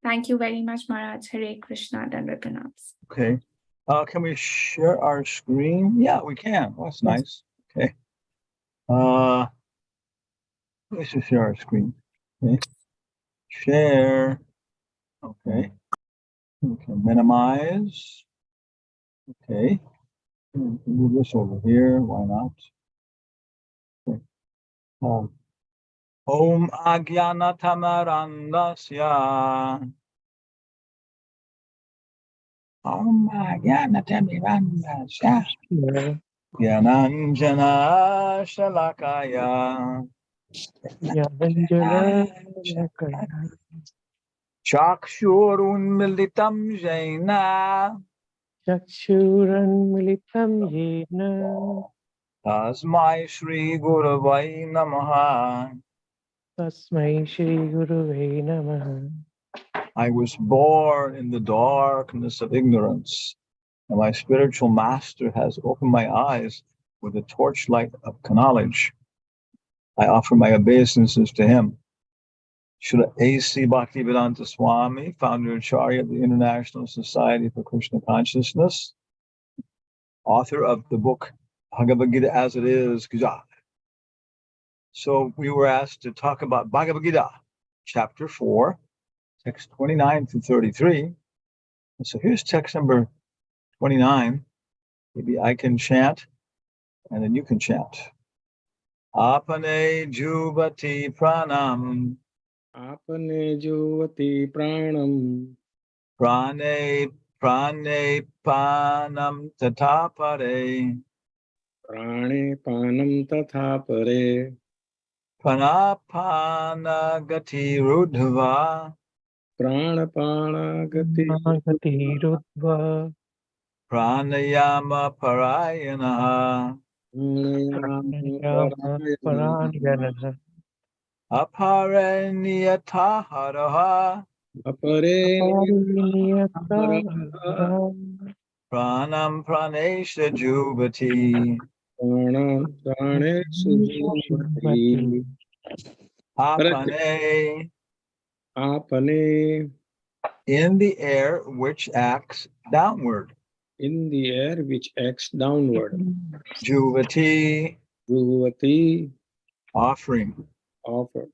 Thank you very much, Maharaj. Hare Krishna, Dandava Pranams. Okay. Can we share our screen? Yeah, we can. Oh, that's nice. Okay. Let's just share our screen. Okay. Share. Okay. We can minimize. Okay. Move this over here. Why not? Okay. Om Agyanatamarandasya. Om Agyanatamarandasya. Gyananjana Shalakaya. Chakshurunmilitam Jaina. Chakshurunmilitam yena. Tasmai Shri Guravai Namaha. Tasmai Shri Gurave Namaha. I was born in the darkness of ignorance, and my spiritual master has opened my eyes with the torchlight of knowledge. I offer my obeisances to him. Srila A.C. Bhaktivedanta Swami, founder and Acharya of the International Society for Krishna Consciousness, author of the book Bhagavad Gita as it is. So we were asked to talk about Bhagavad Gita, chapter 4, text 29 through 33. And so here's text number 29. Maybe I can chant, and then you can chant. Apane juvati pranam. Apane juvati pranam. Prane panam tatapare. Prane panam tatha pare. Pranapana gati rudhva. Pranapana gati Rudva. Pranayama parayana. Parayana. Apare niyataharaha. Apare Pranam pranesha juvati. pranam prane sujuvati. Apane. Apane, In the air which acts downward. in the air which acts downward. Juvati. Juvati, Offering. offer.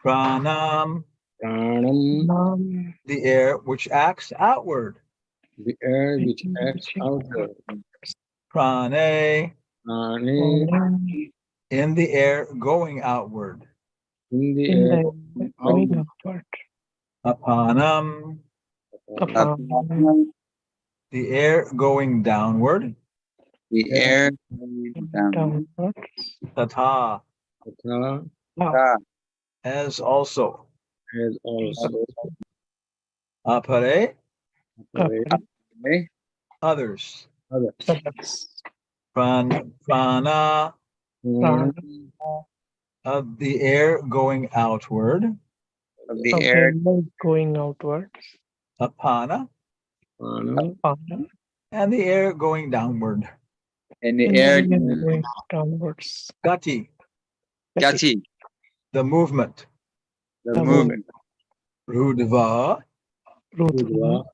Pranam. Pranam, The air which acts outward. the air which acts outward. Prane. Prane, In the air going outward. in the air outward. Apanam. The air going downward. The air Downward. Tatha. Tatha, As also. as also. Apare. okay. Others. Others. Prana. Prana, Of the air going outward. Of the air going outwards. Apana. prana, And the air going downward. and the air Going downwards. Gati. gati, The movement. the movement. Rudva. Rudva,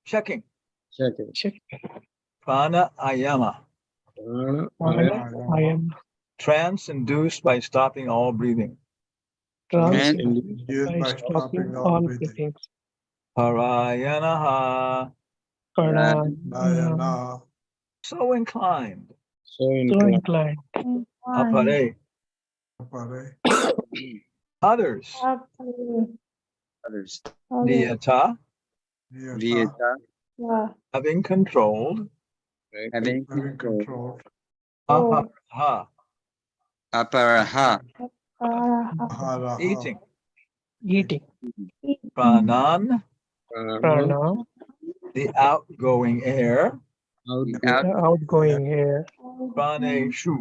Checking. checking. Prana ayama. Prana, I am Trance induced by stopping all breathing. induced by stopping all breathing. Parayanaha. So inclined. so So inclined. inclined. Apare. Others. Others. Niyata. Viyata, Having controlled. having control. Aparaha. Aparaha, Eating. Eating. Pranan. Prana. The outgoing air. the The outgoing air. Praneshu.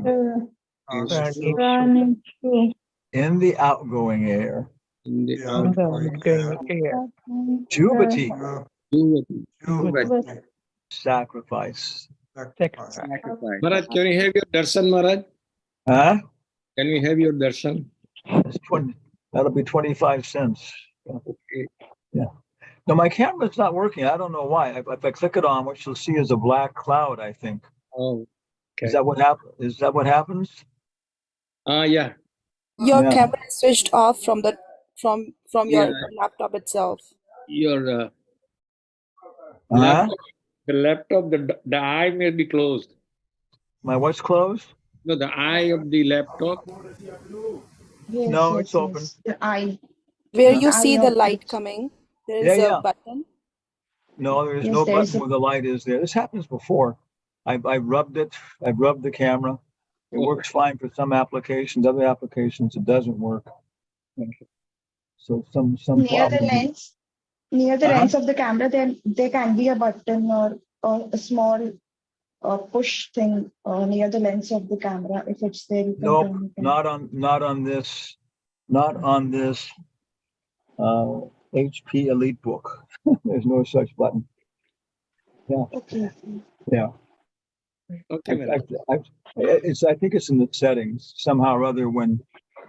Prana. In the outgoing air. in the The outgoing air. Juvati. Juvati. Sacrifice. Sacrifice. sacrifice. Maharaj, can we have your darshan, Maharaj? Huh? Can we have your darshan? That's 20. That'll be 25 cents. Okay. Yeah. No, my camera's not working. I don't know why. If I click it on, what you'll see is a black cloud, I think. Oh, Is okay. that what happens? Is that what happens? Yeah. Your Yeah. camera is switched off from the from Yeah. your laptop itself. Your Huh? laptop, the laptop, the eye may be closed. My what's closed? No, the eye of the laptop. Yes, No, yes, it's open. yes. The eye. Where Yeah. you The see eye the of light it. coming, there Yeah, is a yeah. button. No, there's Yes, no there is button a. where the light is there. This happens before. I rubbed it. I rubbed the camera. It Oh, works fine for some applications. Other applications, it doesn't work. So some Near the problem. lens. Near the Uh-huh. lens of the camera, there can be a button or a small push thing near the lens of the camera. If it's there, you can Nope, turn it on. not on this HP Elite book. There's no such button. Yeah, Okay. yeah. okay, madam. I think it's in the settings somehow or other.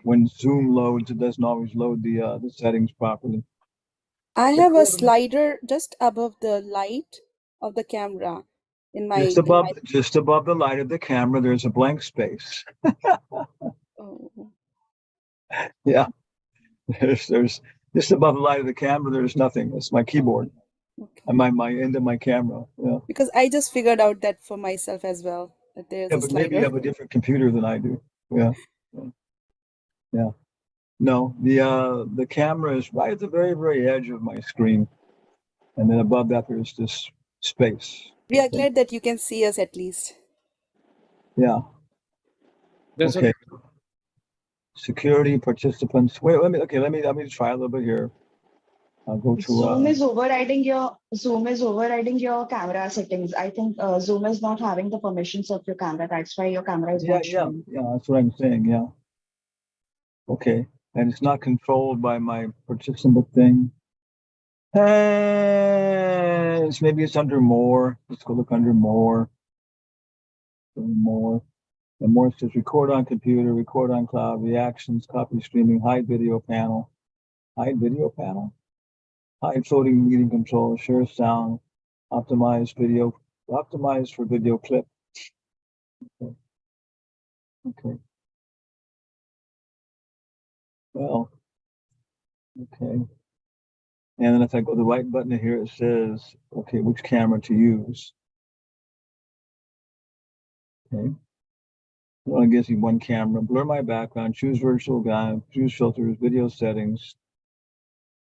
When Zoom loads, it doesn't always load the settings properly. I have a slider just above the light of the camera in my Just above the light of the camera, there's a blank space. oh, Yeah, there's just above the light of the camera. There's nothing. It's my keyboard okay. and my end of my camera. Yeah, Because I just figured out that for myself as well, that there's yeah, a but maybe you slider. have a different computer than I do. Yeah, yeah, yeah. No, the camera is right at the very edge of my screen, and then above that there's this space. We are Okay. glad that you can see us at least. Yeah. That's Okay. Security participants. Wait, let me try a little bit here. I'll go to Zoom is overriding your camera settings. I think Zoom is not having the permissions of your camera. That's why your camera is not showing. yeah, that's what I'm saying. Yeah. Okay. And it's not controlled by my participant thing. Maybe it's under more. Let's go look under more. More. And more says record on computer, record on cloud, reactions, copy streaming, hide video panel. Hide video panel? Hide floating meeting control, share sound, optimized for video clip. Okay. Okay. Well, okay. And then if I go to the right button here, it says, okay, which camera to use. Okay. Well, it gives you one camera. Blur my background, choose virtual guide, choose filters, video settings.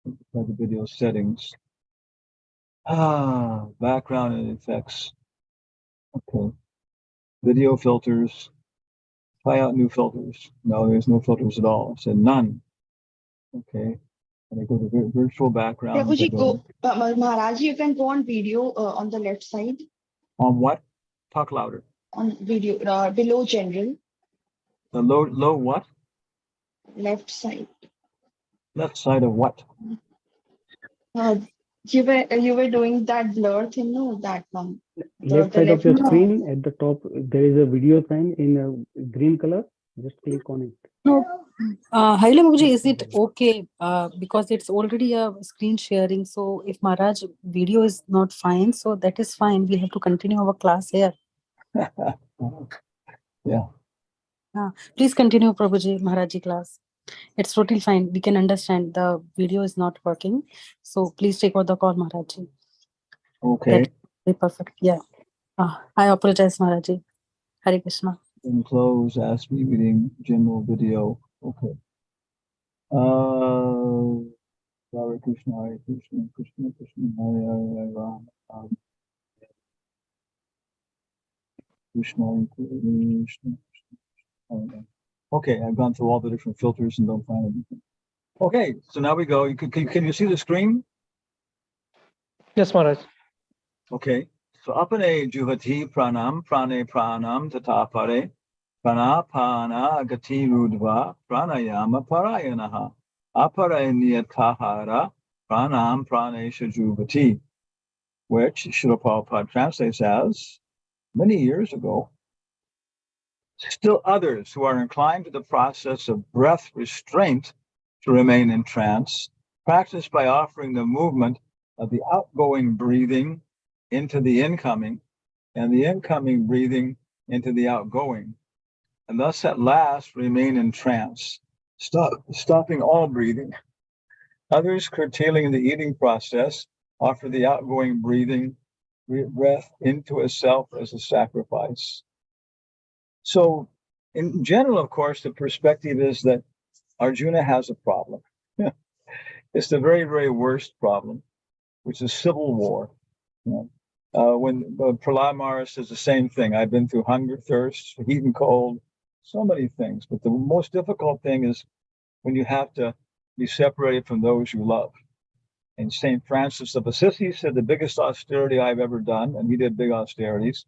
The video settings. Background and effects. Okay. Video filters. Try out new filters. No, there's no filters at all. It said none. Okay. And I go to virtual background. Prabhuji, go, Maharaj, you can go on video on the left side. On what? Talk louder. On video below general, The low what? left side. Left side of what? You were doing that blur thing, no? That one. Left side of your screen at the top, there is a video sign in a green color. Just click on it. No, Haile Babuji, is it okay? Because it's already a screen sharing. So if Maharaj video is not fine, so that is fine. We have to continue our class here. Yeah. Please continue, Prabhuji, Maharaji class. It's totally fine. We can understand the video is not working. So please take over the call, Maharaji. Okay. That's perfect. Yeah. I apologize, Maharaji. Hare Krishna. And close, ask me reading, general video. Okay. Hare Krishna, Hare Krishna, Krishna Krishna, Hare Hare, Ram, Ram. Krishna, Krishna, Krishna. Okay, I've gone through all the different filters and don't find anything. Okay, so now we go. Can you see the screen? Yes, Maharaj. Okay, so apane juhati pranam, prane pranam tatapare, pranapana gati rudva, pranayama parayanaha, apare niyatahara, pranam pranesha juvati, which Srila Prabhupada translates as, many years ago, still others who are inclined to the process of breath restraint to remain in trance, practice by offering the movement the outgoing breathing into the incoming, and the incoming breathing into the outgoing, and thus at last remain in trance, stopping all breathing. Others, curtailing the eating process, offer the outgoing breath into a self as a sacrifice. So in general, of course, the perspective is that Arjuna has a problem. It's the very, very worst problem, which is civil war. When Prahlad Maharaj says the same thing, I've been through hunger, thirst, heat and cold, so many things. But the most difficult thing is when you have to be separated from those you love. And St. Francis of Assisi said the biggest austerity I've ever done, and he did big austerities,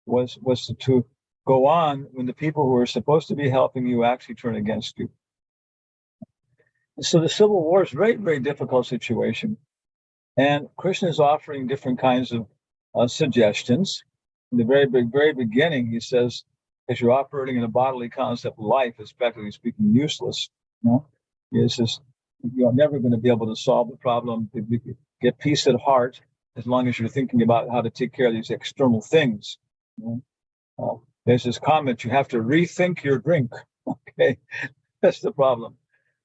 was to go on when the people who are supposed to be helping you actually turn against you. And so the civil war is a very, very difficult situation. And Krishna is offering different kinds of suggestions. In the very beginning, he says, as you're operating in a bodily concept of life, is practically speaking useless. He says, you're never going to be able to solve the problem, get peace at heart, as long as you're thinking about how to take care of these external things. There's this comment, you have to rethink your drink. Okay, that's the problem.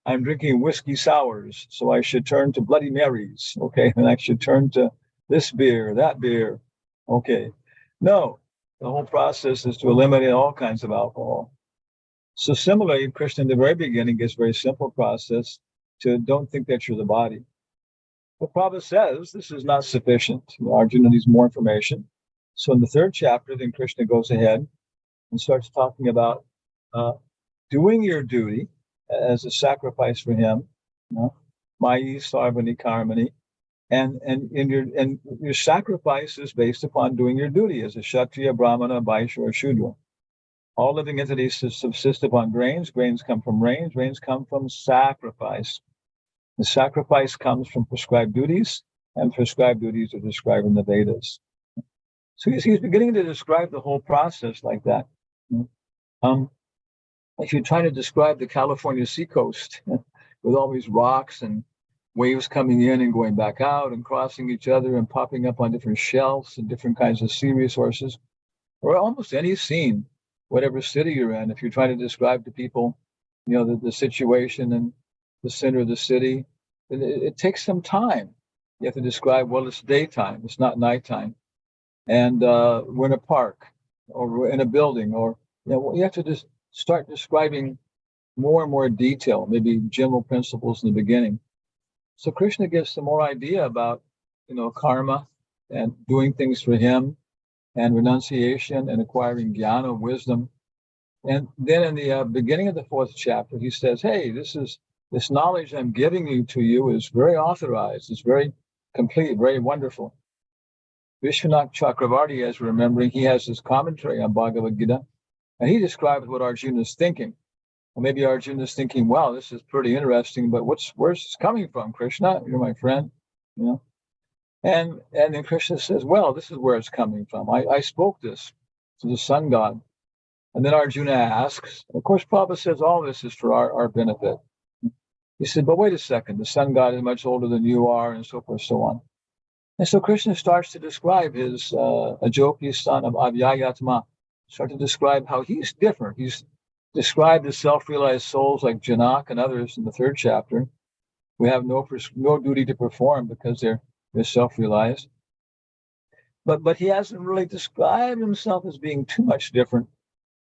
I'm drinking whiskey sours, so I should turn to Bloody Marys. Okay, and I should turn to this beer, that beer. Okay, no, the whole process is to eliminate all kinds of alcohol. So similarly, Krishna in the very beginning gives a very simple process to don't think that you're the body. But Prabhupada says this is not sufficient. Arjuna needs more information. So in the third chapter, then Krishna goes ahead and starts talking about doing your duty as a sacrifice for him, Mayi Sarvani Karmani, and your sacrifice is based upon doing your duty as a Kshatriya, Brahmana, Vaishya, or Shudra. All living entities subsist upon grains. Grains come from rains. Rains come from sacrifice. The sacrifice comes from prescribed duties, and prescribed duties are described in the Vedas. So he's beginning to describe the whole process like that. If you try to describe the California seacoast with all these rocks and waves coming in and going back out and crossing each other and popping up on different shelves and different kinds of sea resources, or almost any scene, whatever city you're in, if you're trying to describe to people, the situation in the center of the city, it takes some time. You have to describe, well, it's daytime, it's not nighttime. And we're in a park, or we're in a building, or, you have to just start describing more and more detail, maybe general principles in the beginning. So Krishna gives some more idea about, karma and doing things for him, and renunciation and acquiring jnana, wisdom. And then in the beginning of the fourth chapter, he says, hey, this knowledge I'm giving you is very authorized. It's very complete, very wonderful. Vishwanath Chakravarti, as we're remembering, he has this commentary on Bhagavad Gita, and he describes what Arjuna is thinking. Well, maybe Arjuna is thinking, wow, this is pretty interesting, but where's this coming from, Krishna? You're my friend, And then Krishna says, well, this is where it's coming from. I spoke this to the sun god. And then Arjuna asks, of course, Prabhupada says all this is for our benefit. He said, but wait a second, the sun god is much older than you are, and so forth, so on. And so Krishna starts to describe his Ajopi son of Avyayatma, start to describe how he's different. He's described as self-realized souls like Janak and others in the third chapter, who have no duty to perform because they're self-realized. But he hasn't really described himself as being too much different,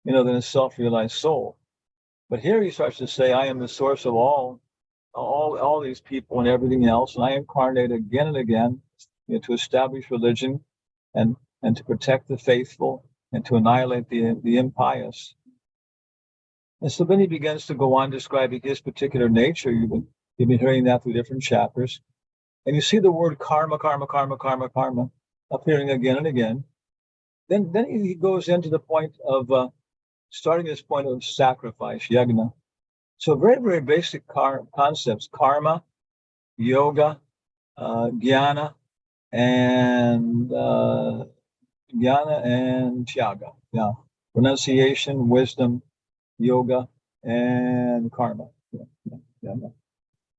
than a self-realized soul. But here he starts to say, I am the source of all these people and everything else, and I incarnate again and again, to establish religion and to protect the faithful and to annihilate the impious. And so then he begins to go on describing his particular nature. You've been hearing that through different chapters. And you see the word karma, karma, karma, karma, karma appearing again and again. Then he goes into the point of starting this point of sacrifice, yagna. So very, very basic concepts: karma, yoga, jnana, and tyaga. Yeah, renunciation, wisdom, yoga, and karma. Yeah.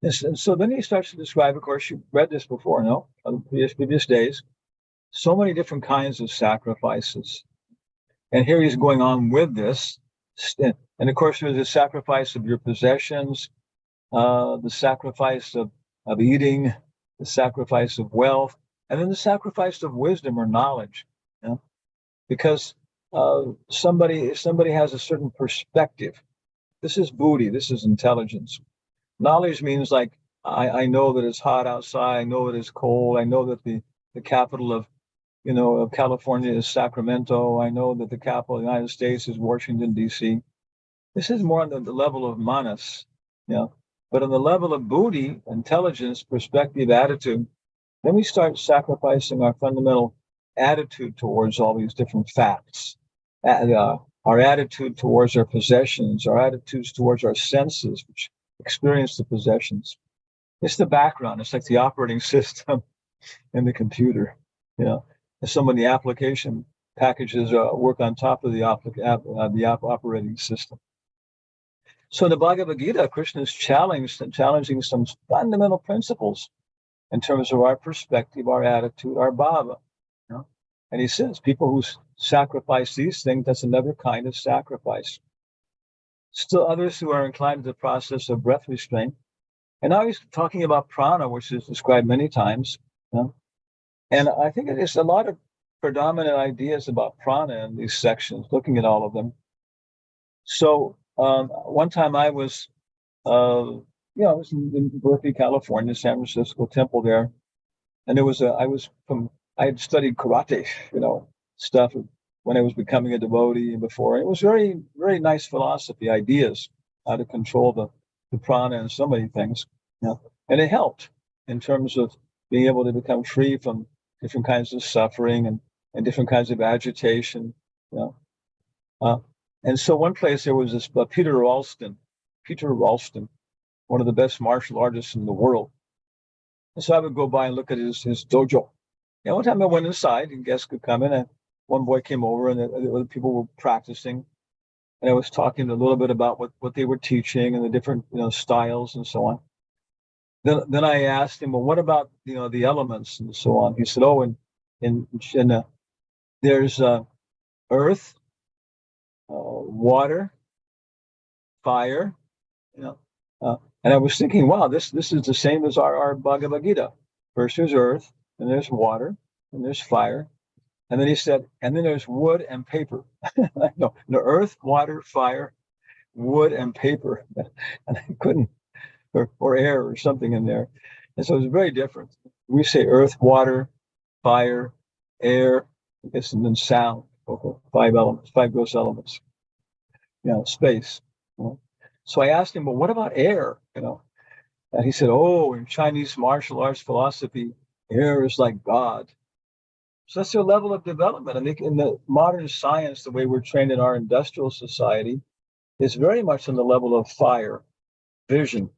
And so then he starts to describe, of course, you read this before, no? On previous days, so many different kinds of sacrifices. And here he's going on with this. And of course, there's the sacrifice of your possessions, the sacrifice of eating, the sacrifice of wealth, and then the sacrifice of wisdom or knowledge. You know? Because somebody has a certain perspective. This is buddhi, this is intelligence. Knowledge means like, I know that it's hot outside, I know that it's cold, I know that the capital of California is Sacramento, I know that the capital of the United States is Washington, D.C. This is more on the level of manas, but on the level of buddhi, intelligence, perspective, attitude, then we start sacrificing our fundamental attitude towards all these different facts, our attitude towards our possessions, our attitudes towards our senses, which experience the possessions. It's the background. It's like the operating system in the computer. And some of the application packages work on top of the operating system. So in the Bhagavad Gita, Krishna is challenging some fundamental principles in terms of our perspective, our attitude, our bhava. And he says, people who sacrifice these things, that's another kind of sacrifice. Still others who are inclined to the process of breath restraint. And now he's talking about prana, which is described many times. And I think it is a lot of predominant ideas about prana in these sections, looking at all of them. So one time I was, I was in Berkeley, California, San Francisco temple there. And I had studied karate, stuff when I was becoming a devotee and before. It was very, very nice philosophy, ideas, how to control the prana and so many things. And it helped in terms of being able to become free from different kinds of suffering and different kinds of agitation. And so one place there was this Peter Ralston, one of the best martial artists in the world. And so I would go by and look at his dojo. And one time I went inside and guests could come in, and one boy came over and the other people were practicing. And I was talking a little bit about what they were teaching and the different styles and so on. Then I asked him, well, what about the elements and so on? He said, oh, there's earth, water, fire, and I was thinking, wow, this is the same as our Bhagavad Gita. First there's earth, and there's water, and there's fire. And then he said, and then there's wood and paper. No, earth, water, fire, wood, and paper. And I couldn't, or air or something in there. And so it's very different. We say earth, water, fire, air, and then sound. Okay, 5 elements, 5 gross elements. Space. So I asked him, well, what about air? And he said, oh, in Chinese martial arts philosophy, air is like God. So that's their level of development. I think in the modern science, the way we're trained in our industrial society is very much on the level of fire, vision,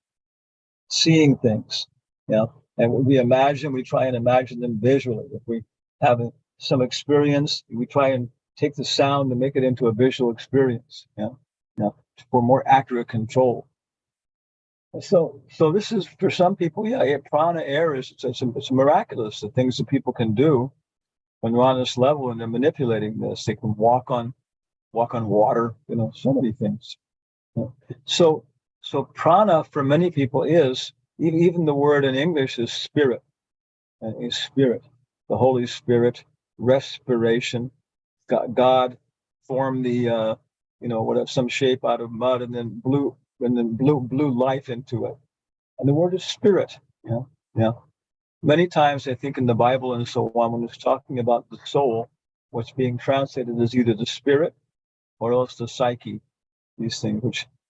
seeing things. And we try and imagine them visually. If we have some experience, we try and take the sound and make it into a visual experience, for more accurate control. So this is, for some people, prana, air is it's miraculous, the things that people can do when they're on this level and they're manipulating this. They can walk on water, so many things. So prana for many people is, even the word in English is spirit, is spirit, the Holy Spirit, respiration. God formed the some shape out of mud and then blew life into it. And the word is spirit. Many times I think in the Bible and so on, when it's talking about the soul, what's being translated is either the spirit or else the psyche, these things,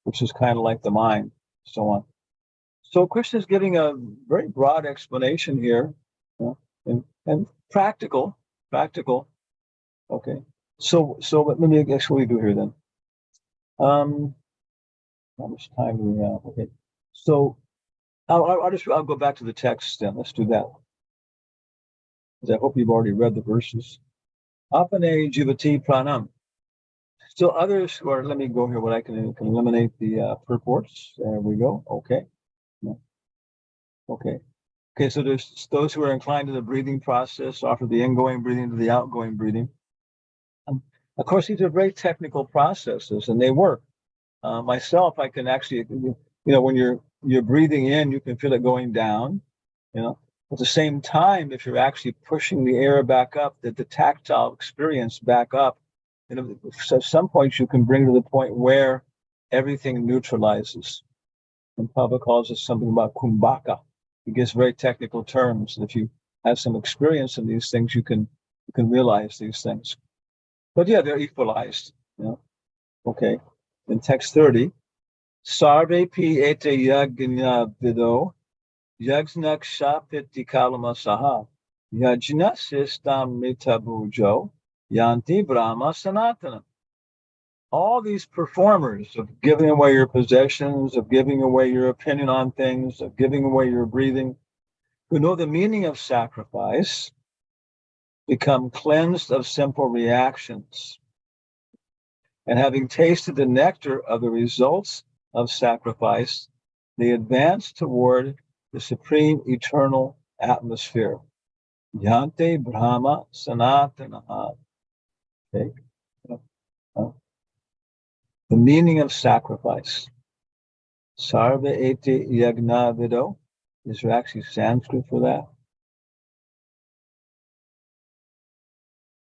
which is kind of like the mind, so on. So Krishna is giving a very broad explanation here, and practical. Okay. So let me guess what we do here then. How much time do we have? Okay. So I'll go back to the text then. Let's do that. Because I hope you've already read the verses. Apane jivati pranam. Still others who are, let me go here, what I can eliminate the purports. There we go. Okay. Okay. Okay, so there's those who are inclined to the breathing process, offer the ingoing breathing to the outgoing breathing. Of course, these are very technical processes, and they work. Myself, I can actually, when you're breathing in, you can feel it going down. At the same time, if you're actually pushing the air back up, the tactile experience back up, so at some point you can bring to the point where everything neutralizes. And Prabhupada calls it something about kumbhaka. He gives very technical terms. And if you have some experience in these things, you can realize these things. But yeah, they're equalized. Okay. In text 30, Sarve pi ete yagna vido yagnak shapiti kalama saha yajna sistam mitabujo yanti brahma sanatana. All these performers of giving away your possessions, of giving away your opinion on things, of giving away your breathing, who know the meaning of sacrifice, become cleansed of simple reactions. And having tasted the nectar of the results of sacrifice, they advance toward the supreme eternal atmosphere. Yante Brahma Sanatana. Okay. The meaning of sacrifice. Sarva eti yagna vido. Is there actually Sanskrit for that?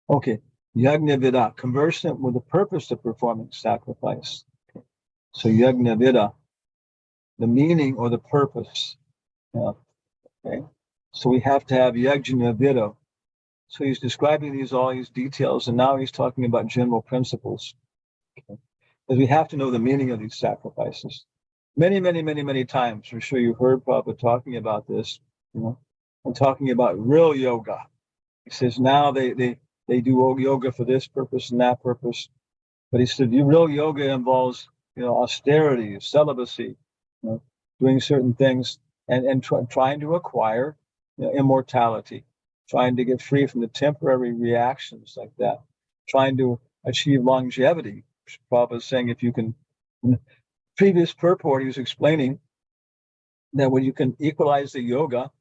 Okay. Yagna vida, conversant with the purpose of performing sacrifice. Okay. So yagna vida, the meaning or the purpose. Yeah. Okay. So we have to have yajna vida. So he's describing all these details, and now he's talking about general principles. Okay. Because we have to know the meaning of these sacrifices. Many, many, many, many times, I'm sure you've heard Prabhupada talking about this, and talking about real yoga. He says now they do yoga for this purpose and that purpose. But he said real yoga involves, austerity, celibacy, doing certain things and trying to acquire immortality, trying to get free from the temporary reactions like that, trying to achieve longevity. Prabhupada is saying if you can, in the previous purport, he was explaining that when you can equalize the yoga,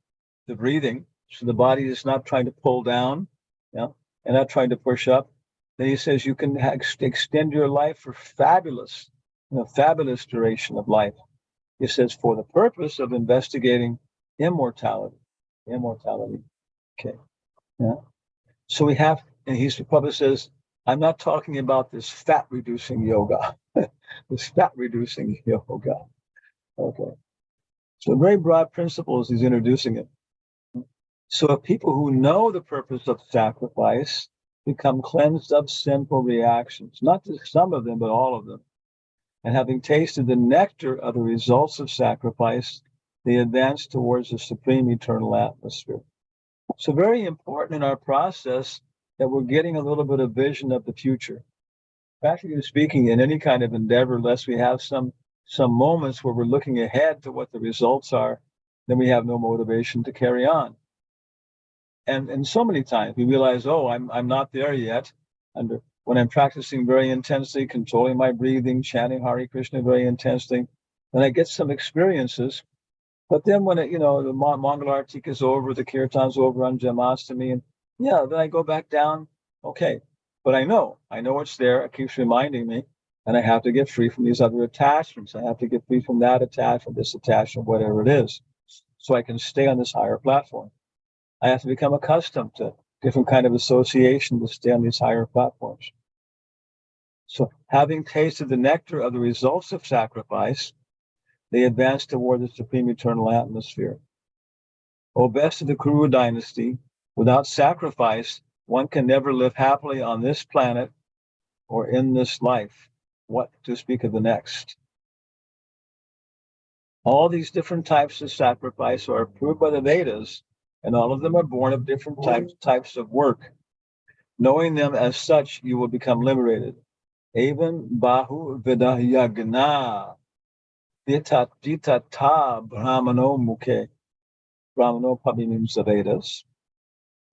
the breathing, so the body is not trying to pull down, and not trying to push up, then he says you can extend your life for fabulous duration of life. He says for the purpose of investigating immortality. Okay. Yeah. So we have, and Prabhupada says, I'm not talking about this fat reducing yoga. This fat reducing yoga. Okay. So very broad principles he's introducing it. So if people who know the purpose of sacrifice become cleansed of sinful reactions, not just some of them, but all of them, and having tasted the nectar of the results of sacrifice, they advance towards the supreme eternal atmosphere. So very important in our process that we're getting a little bit of vision of the future. Practically speaking, in any kind of endeavor, unless we have some moments where we're looking ahead to what the results are, then we have no motivation to carry on. And so many times we realize, I'm not there yet. And when I'm practicing very intensely, controlling my breathing, chanting Hare Krishna very intensely, then I get some experiences. But then when the Mongol Artik is over, the Kirtan's over on Janmashtami, and then I go back down. Okay, but I know it's there. It keeps reminding me, and I have to get free from these other attachments. I have to get free from that attachment, this attachment, whatever it is, so I can stay on this higher platform. I have to become accustomed to different kind of association to stay on these higher platforms. So having tasted the nectar of the results of sacrifice, they advance toward the supreme eternal atmosphere. O best of the Kuru dynasty, without sacrifice, one can never live happily on this planet or in this life, what to speak of the next. All these different types of sacrifice are approved by the Vedas, and all of them are born of different types of work. Knowing them as such, you will become liberated. Evan bahu vidayagna vitata brahmano mukhe. Brahmano pabhinim Vedas.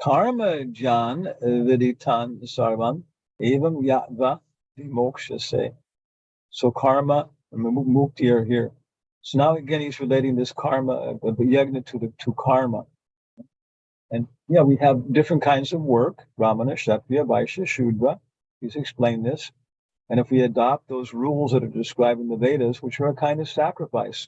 Karma jan viditan sarvam evam yatva vimoksha se. So karma and mukti are here. So now again, he's relating this karma, the yajna to karma. And yeah, we have different kinds of work, Brahmana, Kshatriya, Vaishya, Shudra. He's explained this. And if we adopt those rules that are described in the Vedas, which are a kind of sacrifice,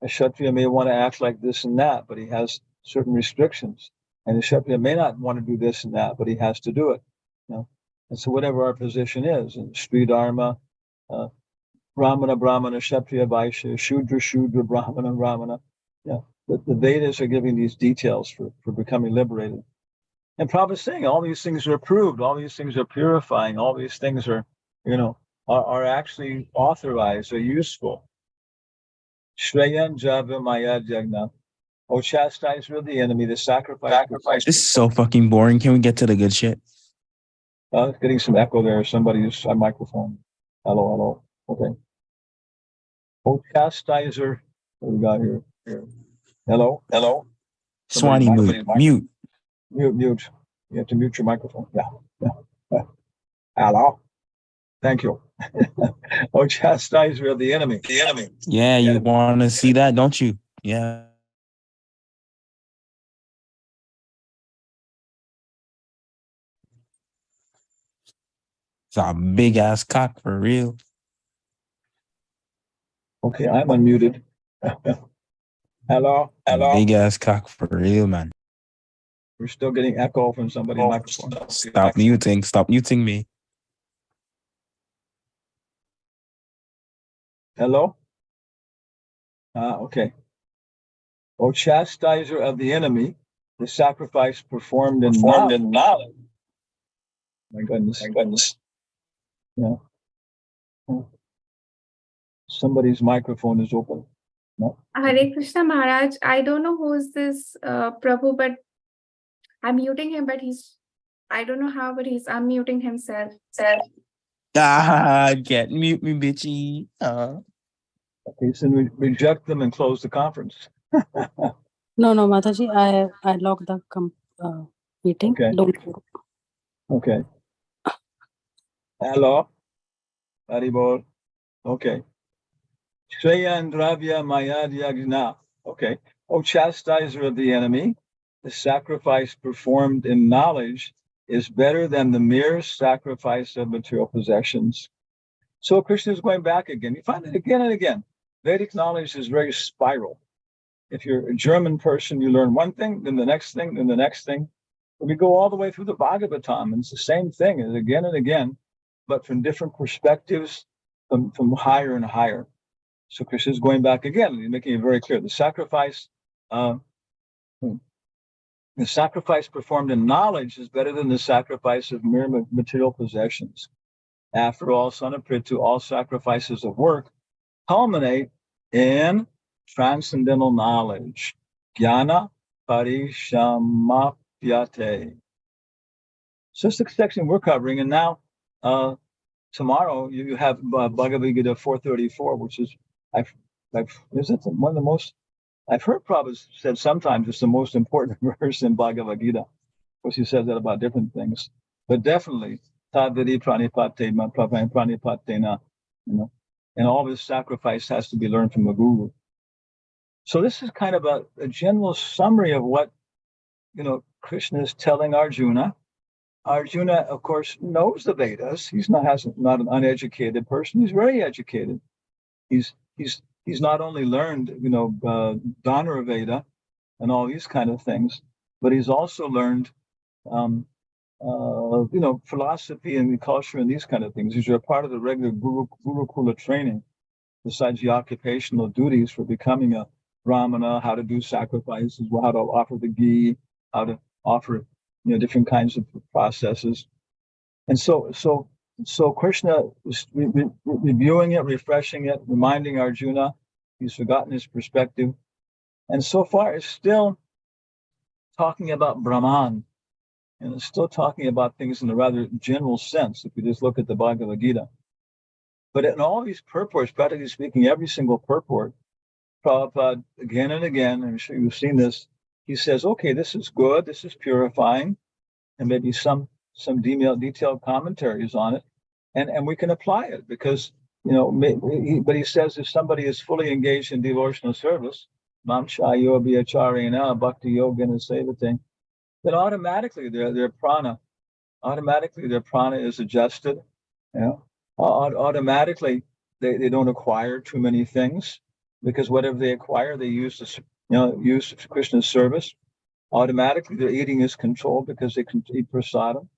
a Kshatriya may want to act like this and that, but he has certain restrictions. And the Kshatriya may not want to do this and that, but he has to do it. You know? And so whatever our position is, in Sri Dharma, Brahmana, Kshatriya, Vaishya, Shudra, Brahmana. Yeah, the Vedas are giving these details for becoming liberated. And Prabhupada is saying all these things are approved, all these things are purifying, all these things are, are actually authorized, are useful. Shreyan Java Maya Jagna. Oh, chastise rid the enemy, the sacrifice. This is so fucking boring. Can we get to the good shit? Getting some echo there. Somebody's microphone. Hello. Okay. Oh, chastiser. What do we got here? Hello. Swami, mute. Mute. You have to mute your microphone. Yeah. Hello. Thank you. Oh, chastiser of the enemy. Yeah, you want to see that, don't you? Yeah. It's a big ass cock for real. Okay, I'm unmuted. Hello. Big ass cock for real, man. We're still getting echo from somebody's microphone. Stop muting me. Hello? Okay. O chastiser of the enemy, the sacrifice performed in knowledge. My goodness. Yeah. Somebody's microphone is open. No? Hare Krishna Maharaj, I don't know who is this Prabhu, but I'm muting him, but I don't know how, but he's unmuting himself. Get mute me, bitchy. Okay, so we reject them and close the conference. No, Mataji, I locked the meeting. Okay. Don't. Okay. Hello. Haribol. Okay. Shreyan Dravya Mayad Yagna. Okay. O chastiser of the enemy, the sacrifice performed in knowledge is better than the mere sacrifice of material possessions. So Krishna is going back again. You find it again and again. Vedic knowledge is very spiral. If you're a German person, you learn one thing, then the next thing, then the next thing. We go all the way through the Bhagavatam, and it's the same thing, and again and again, but from different perspectives, from higher and higher. So Krishna is going back again, and he's making it very clear. The sacrifice performed in knowledge is better than the sacrifice of mere material possessions. After all, son of Prithu, all sacrifices of work culminate in transcendental knowledge. Jnana parishamapyate. So that's the section we're covering. And now, tomorrow, you have Bhagavad Gita 434, which is, is it one of the most, I've heard Prabhupada said sometimes it's the most important verse in Bhagavad Gita. Of course, he says that about different things. But definitely, Tadvidi pranipate ma pranipatena, and all this sacrifice has to be learned from the Guru. So this is kind of a general summary of what, Krishna is telling Arjuna. Arjuna, of course, knows the Vedas. He's not an uneducated person. He's very educated. He's not only learned, Dhanura Veda and all these kind of things, but he's also learned, philosophy and culture and these kind of things. These are a part of the regular Gurukula training, besides the occupational duties for becoming a Brahmana, how to do sacrifices, how to offer the ghee, how to offer, different kinds of processes. And so Krishna is reviewing it, refreshing it, reminding Arjuna he's forgotten his perspective. And so far it's still talking about Brahman, and it's still talking about things in a rather general sense, if you just look at the Bhagavad Gita. But in all these purports, practically speaking, every single purport, Prabhupada, again and again, I'm sure you've seen this, he says, okay, this is good, this is purifying, and maybe some detailed commentaries on it, and we can apply it, because but he says if somebody is fully engaged in devotional service, mamcha yoga acharena bhakti yoga and sevate, then automatically their prana is adjusted. Automatically they don't acquire too many things, because whatever they acquire they use to Krishna's service. Automatically their eating is controlled because they can eat prasadam.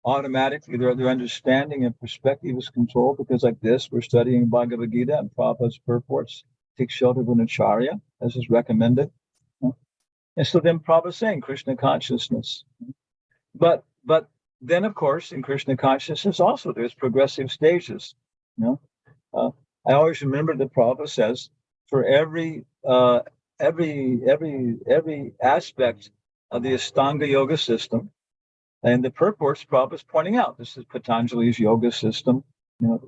Automatically their understanding and perspective is controlled, because like this, we're studying Bhagavad Gita and Prabhupada's purports, take shelter of an acharya, as is recommended. And so then Prabhupada is saying Krishna consciousness. But then, of course, in Krishna consciousness also there's progressive stages. I always remember that Prabhupada says for every aspect of the Ashtanga yoga system, and the purports Prabhupada is pointing out, this is Patanjali's yoga system,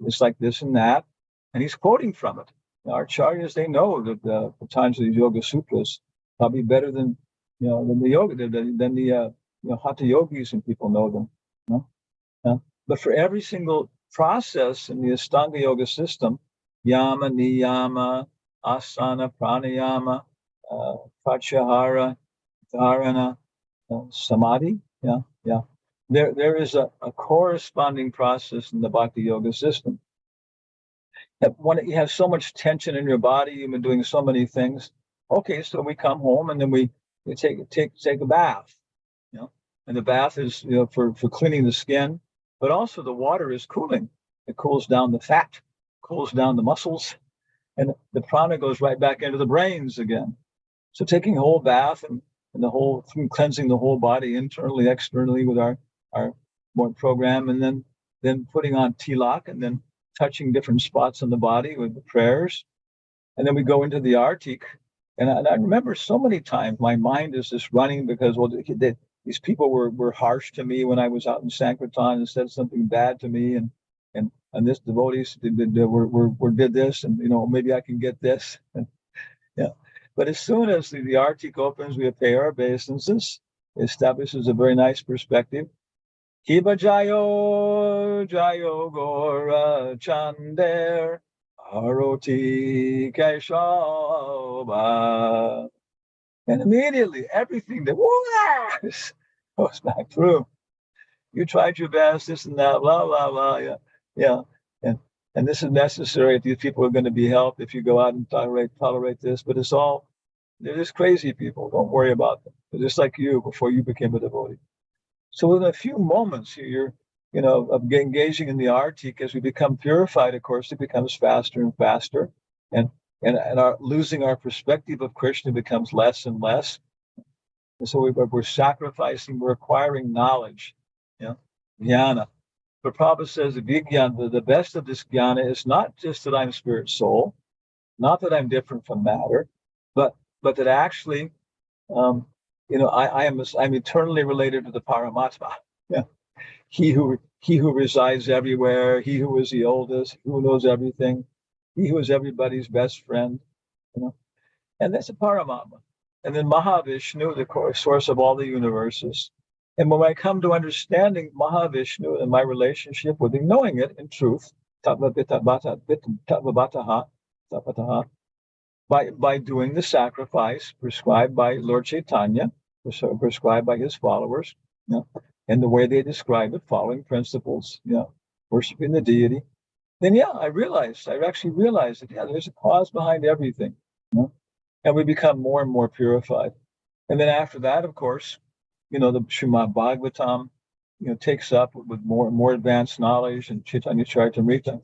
it's like this and that, and he's quoting from it. Our acharyas, they know that Patanjali's Yoga Sutras probably better than the yoga, than the Hatha yogis, and people know them. But for every single process in the Ashtanga yoga system, yama, niyama, asana, pranayama, pratyahara, dharana, samadhi, there is a corresponding process in the Bhakti yoga system. When you have so much tension in your body, you've been doing so many things. Okay, so we come home and then we take a bath, and the bath is for cleaning the skin, but also the water is cooling. It cools down the fat, cools down the muscles, and the prana goes right back into the brains again. So taking a whole bath and the whole cleansing the whole body internally, externally with our program, and then putting on tilak and then touching different spots on the body with the prayers, and then we go into the artik. And I remember so many times my mind is just running because these people were harsh to me when I was out in Sankirtan and said something bad to me, and this devotees did this, and maybe I can get this. But as soon as the artik opens, we pay our obeisances. It establishes a very nice perspective. Kiba Jayo Gora Chander Aroti Kaishaba. And immediately everything that goes back through. You tried your best, this and that, blah, blah, blah. Yeah. And this is necessary if these people are going to be helped, if you go out and tolerate this. But they're just crazy people. Don't worry about them. They're just like you before you became a devotee. So within a few moments, you're of engaging in the artik, as we become purified, of course, it becomes faster and faster, and our losing our perspective of Krishna becomes less and less. And so we're sacrificing, we're acquiring knowledge, jnana. But Prabhupada says the best of this jnana is not just that I'm spirit soul, not that I'm different from matter, but that actually I'm eternally related to the Paramatma. He who resides everywhere, he who is the oldest, who knows everything, he who is everybody's best friend, and that's a Paramatma. And then Mahavishnu, the source of all the universes. And when I come to understanding Mahavishnu and my relationship with him, knowing it in truth, by doing the sacrifice prescribed by Lord Chaitanya, prescribed by his followers, and the way they describe it, following principles, worshiping the deity, then I actually realized that there's a cause behind everything, and we become more and more purified. And then after that, of course, the Srimad Bhagavatam, takes up with more and more advanced knowledge, and Chaitanya Charitamrita.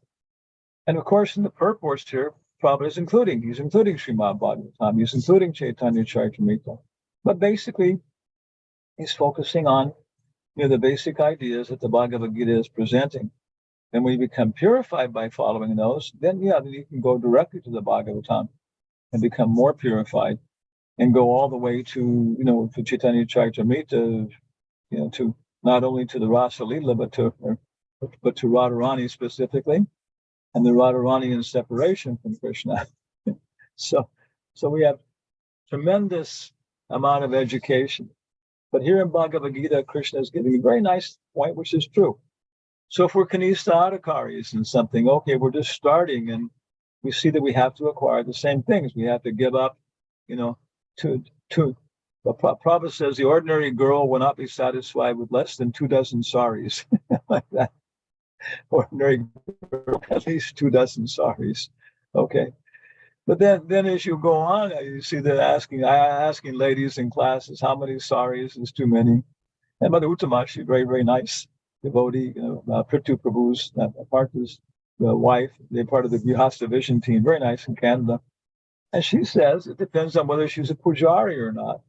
And of course, in the purports here, Prabhupada is including Srimad Bhagavatam, he's including Chaitanya Charitamrita. But basically, he's focusing on the basic ideas that the Bhagavad Gita is presenting. And when you become purified by following those, then you can go directly to the Bhagavatam and become more purified, and go all the way to to Chaitanya Charitamrita, to not only to the Rasa Leela, but to Radharani specifically, and the Radharani in separation from Krishna. So we have tremendous amount of education. But here in Bhagavad Gita, Krishna is giving a very nice point, which is true. So if we're kanista adhikaris in something, okay, we're just starting, and we see that we have to acquire the same things. We have to give up, to Prabhupada says the ordinary girl will not be satisfied with less than 24 saris. Like that. Ordinary girl, at least 24 saris. Okay. But then as you go on, you see that asking ladies in classes how many saris is too many. And Mother Uttama, she's very, very nice devotee, Prithu Prabhu's Partha's wife. They're part of the Grihastha Vision team, very nice in Canada. And she says it depends on whether she's a pujari or not.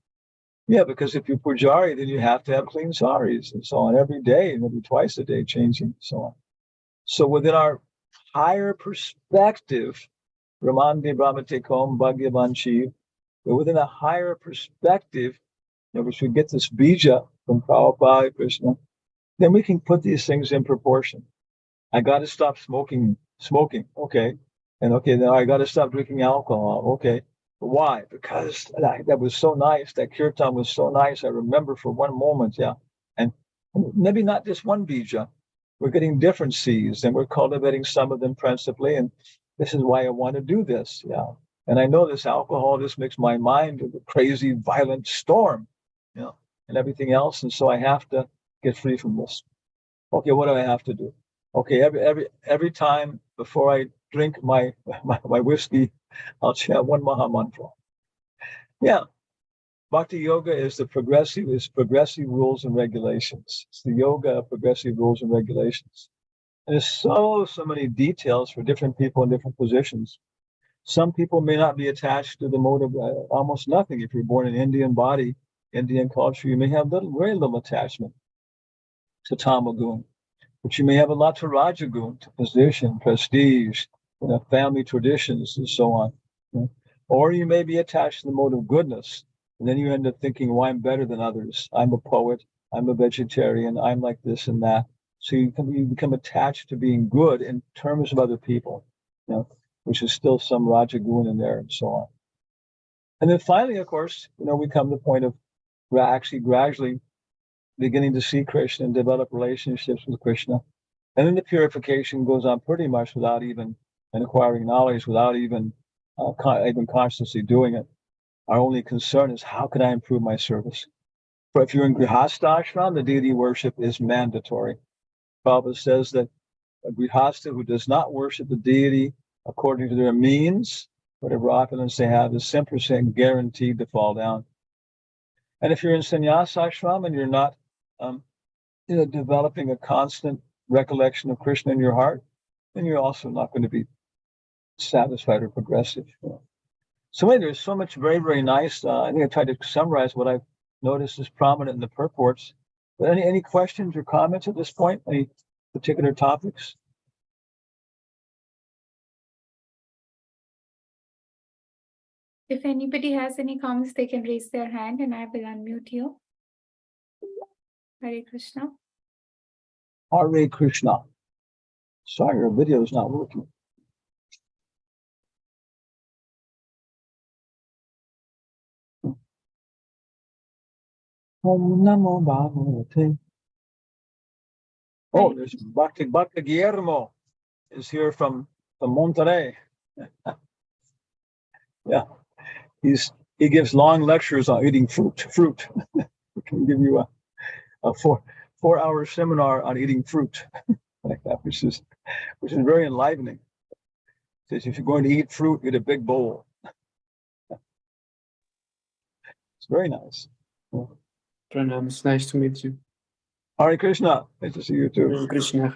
Yeah, because if you're pujari, then you have to have clean saris and so on every day, maybe twice a day, changing and so on. So within our higher perspective, Ramande Brahmatekom Bhagyavanchi, within a higher perspective, which we get this bija from Prabhupada, Krishna, then we can put these things in proportion. I got to stop smoking, okay. And okay, then I got to stop drinking alcohol, okay. Why? Because that was so nice. That kirtan was so nice. I remember for one moment, yeah. And maybe not just one bija. We're getting different seeds, and we're cultivating some of them principally. And this is why I want to do this, yeah. And I know this alcohol just makes my mind a crazy, violent storm, and everything else. And so I have to get free from this. Okay, what do I have to do? Okay, every time before I drink my whiskey, I'll chant one Maha Mantra. Yeah, Bhakti Yoga is progressive rules and regulations. It's the yoga of progressive rules and regulations. And there's so many details for different people in different positions. Some people may not be attached to the mode of almost nothing. If you're born in Indian body, Indian culture, you may have very little attachment to Tamagun. But you may have a lot to Rajagun, to position, prestige, family traditions, and so on. Or you may be attached to the mode of goodness. And then you end up thinking, well, I'm better than others. I'm a poet. I'm a vegetarian. I'm like this and that. So you become attached to being good in terms of other people, which is still some Rajagun in there and so on. And then finally, of course, we come to the point of actually gradually beginning to see Krishna and develop relationships with Krishna. And then the purification goes on pretty much without even acquiring knowledge, without even consciously doing it. Our only concern is how can I improve my service? But if you're in Grihastha ashram, the deity worship is mandatory. Prabhupada says that a Grihastha who does not worship the deity according to their means, whatever opulence they have, is 10% guaranteed to fall down. And if you're in sannyasa ashram and you're not developing a constant recollection of Krishna in your heart, then you're also not going to be satisfied or progressive. So anyway, there's so much very, very nice. I think I tried to summarize what I've noticed is prominent in the purports. But any questions or comments at this point? Any particular topics? If anybody has any comments, they can raise their hand and I will unmute you. Hare Krishna. Hare Krishna. Sorry, your video is not working. Om Namo Bhagavate. Oh, there's Bhakti Guillermo is here from Monterrey. Yeah, he gives long lectures on eating fruit. We can give you a 4-hour seminar on eating fruit, like that, which is very enlivening. It says if you're going to eat fruit, get a big bowl. It's very nice. Pranam, it's nice to meet you. Hare Krishna, nice to see you too. Hare Krishna,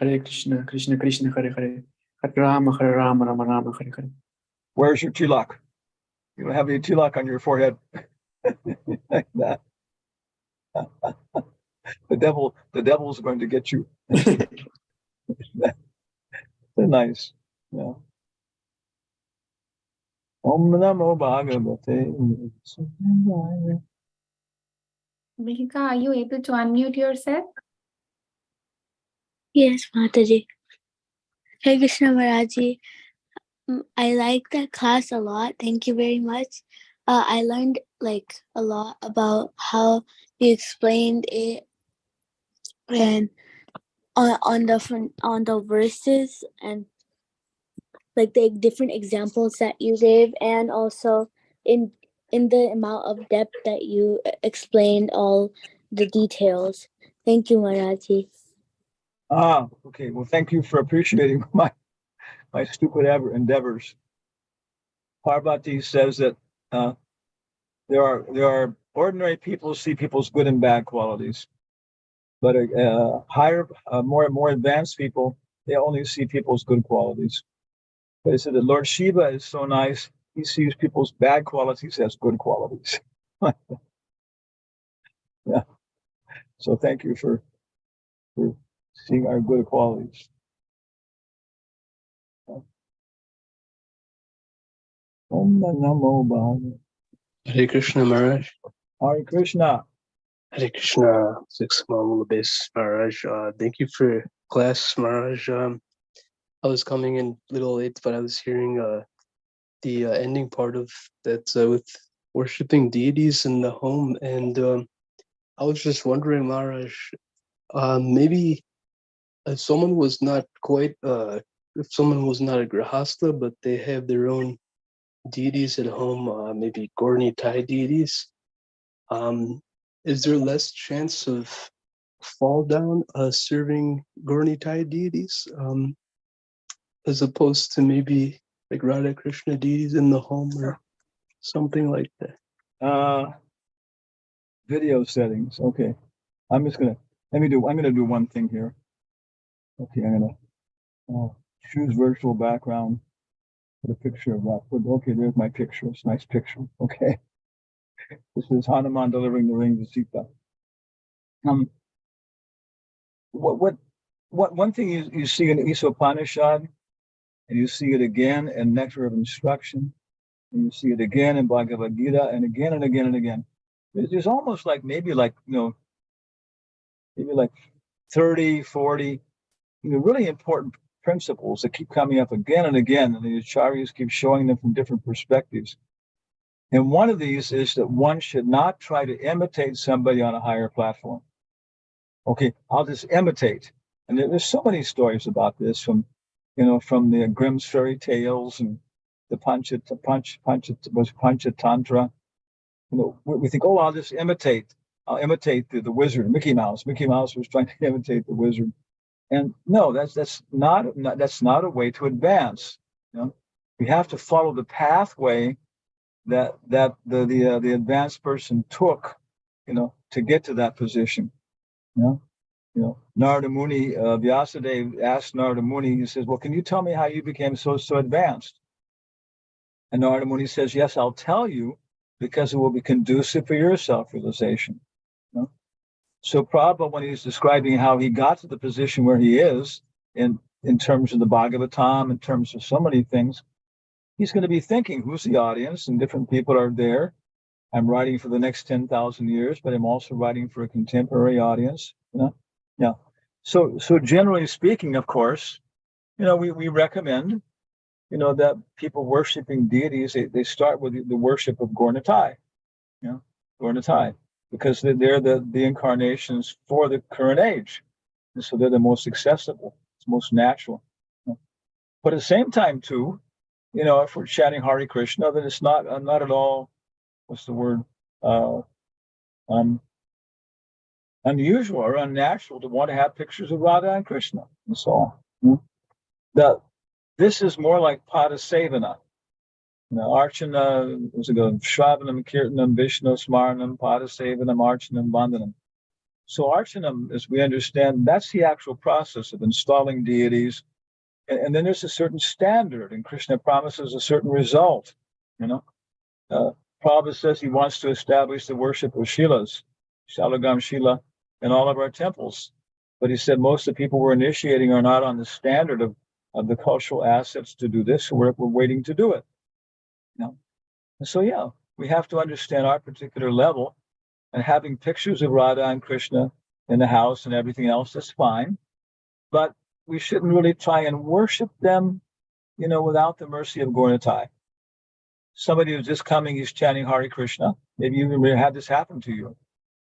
Krishna Krishna, Hare Hare, Hare Rama, Rama Rama, Hare Hare. Where's your tilak? You don't have any tilak on your forehead. Like that. The devil's going to get you. They're nice. Yeah. Om Namo Bhagavate. Mihika, are you able to unmute yourself? Yes, Mataji. Hare Krishna Maharaji. I like that class a lot. Thank you very much. I learned a lot about how you explained it, and on the verses and like the different examples that you gave, and also in the amount of depth that you explained all the details. Thank you, Maharaji. Okay. Well, thank you for appreciating my stupid endeavors. Parvati says that there are ordinary people see people's good and bad qualities, but higher, more advanced people, they only see people's good qualities. But he said that Lord Shiva is so nice; he sees people's bad qualities as good qualities. Yeah. So thank you for seeing our good qualities. Om Namo Bhagavate. Hare Krishna Maharaj. Hare Krishna. Hare Krishna, Six Mama Base Maharaj. Thank you for class, Maharaj. I was coming in a little late, but I was hearing the ending part of that with worshiping deities in the home, and I was just wondering, Maharaj, maybe if someone was not quite, if someone was not a grahasta, but they have their own deities at home, maybe Gorni Thai deities, is there less chance of fall down serving Gorni Thai deities as opposed to maybe like Radha Krishna deities in the home or something like that? Video settings. Okay. I'm gonna do one thing here. Okay, I'm gonna choose virtual background, put a picture of that. Okay, there's my picture. It's a nice picture. Okay. This is Hanuman delivering the ring to Sita. One thing you see in Upanishad, and you see it again in Nectar of Instruction, and you see it again in Bhagavad Gita, and again and again and again. There's almost like maybe like 30, 40, really important principles that keep coming up again and again, and the acharyas keep showing them from different perspectives. And one of these is that one should not try to imitate somebody on a higher platform. Okay, I'll just imitate. And there's so many stories about this from the Grimm's fairy tales and the Panchatantra. We think, I'll just imitate. I'll imitate the wizard, Mickey Mouse. Mickey Mouse was trying to imitate the wizard. And no, that's not a way to advance. We have to follow the pathway that the advanced person took, to get to that position. Narada Muni, Vyasadeva asked Narada Muni, he says, well, can you tell me how you became so advanced? And Narada Muni says, yes, I'll tell you, because it will be conducive for your self-realization. So Prabhupada, when he's describing how he got to the position where he is in terms of the Bhagavatam, in terms of so many things, he's going to be thinking, who's the audience? And different people are there. I'm writing for the next 10,000 years, but I'm also writing for a contemporary audience. Yeah. So generally speaking, of course, we recommend, that people worshiping deities, they start with the worship of Gornitai, Gornitai, because they're the incarnations for the current age. And so they're the most accessible, it's most natural. But at the same time, too, if we're chanting Hare Krishna, then it's not at all, what's the word, unusual or unnatural to want to have pictures of Radha and Krishna and so on. This is more like Padasevana. Archana, what's it go? Shravanam, Kirtanam, Vishnu, Smaranam, Padasevanam, Archanam, Vandanam. So Archanam, as we understand, that's the actual process of installing deities. And then there's a certain standard, and Krishna promises a certain result. Prabhupada says he wants to establish the worship of Shilas, Shalagam Shila, in all of our temples. But he said most of the people we're initiating are not on the standard of the cultural assets to do this, so we're waiting to do it. And so, we have to understand our particular level, and having pictures of Radha and Krishna in the house and everything else, that's fine. But we shouldn't really try and worship them, without the mercy of Gornitai. Somebody who's just coming, he's chanting Hare Krishna. Maybe you even had this happen to you.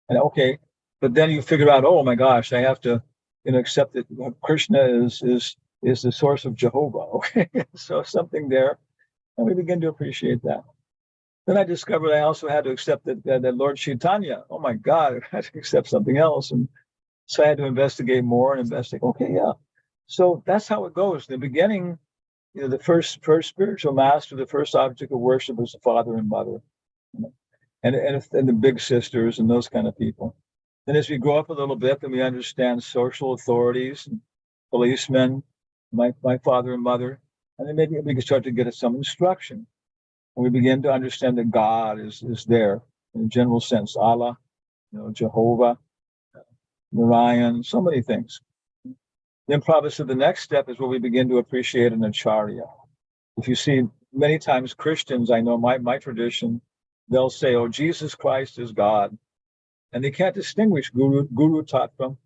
And okay, but then you figure out, oh my gosh, I have to, accept that Krishna is the source of Jehovah. Okay, so something there, and we begin to appreciate that. Then I discovered I also had to accept that Lord Chaitanya. Oh my God, I had to accept something else, and so I had to investigate more and investigate. Okay, yeah. So that's how it goes. In the beginning, the first spiritual master, the first object of worship was the father and mother, and the big sisters and those kind of people. Then as we grow up a little bit, then we understand social authorities, and policemen, my father and mother, and then maybe we can start to get some instruction. And we begin to understand that God is there in a general sense, Allah, Jehovah, Narayan, so many things. Then Prabhupada said the next step is where we begin to appreciate an acharya. If you see many times Christians, I know my tradition, they'll say, oh, Jesus Christ is God. And they can't distinguish guru taught from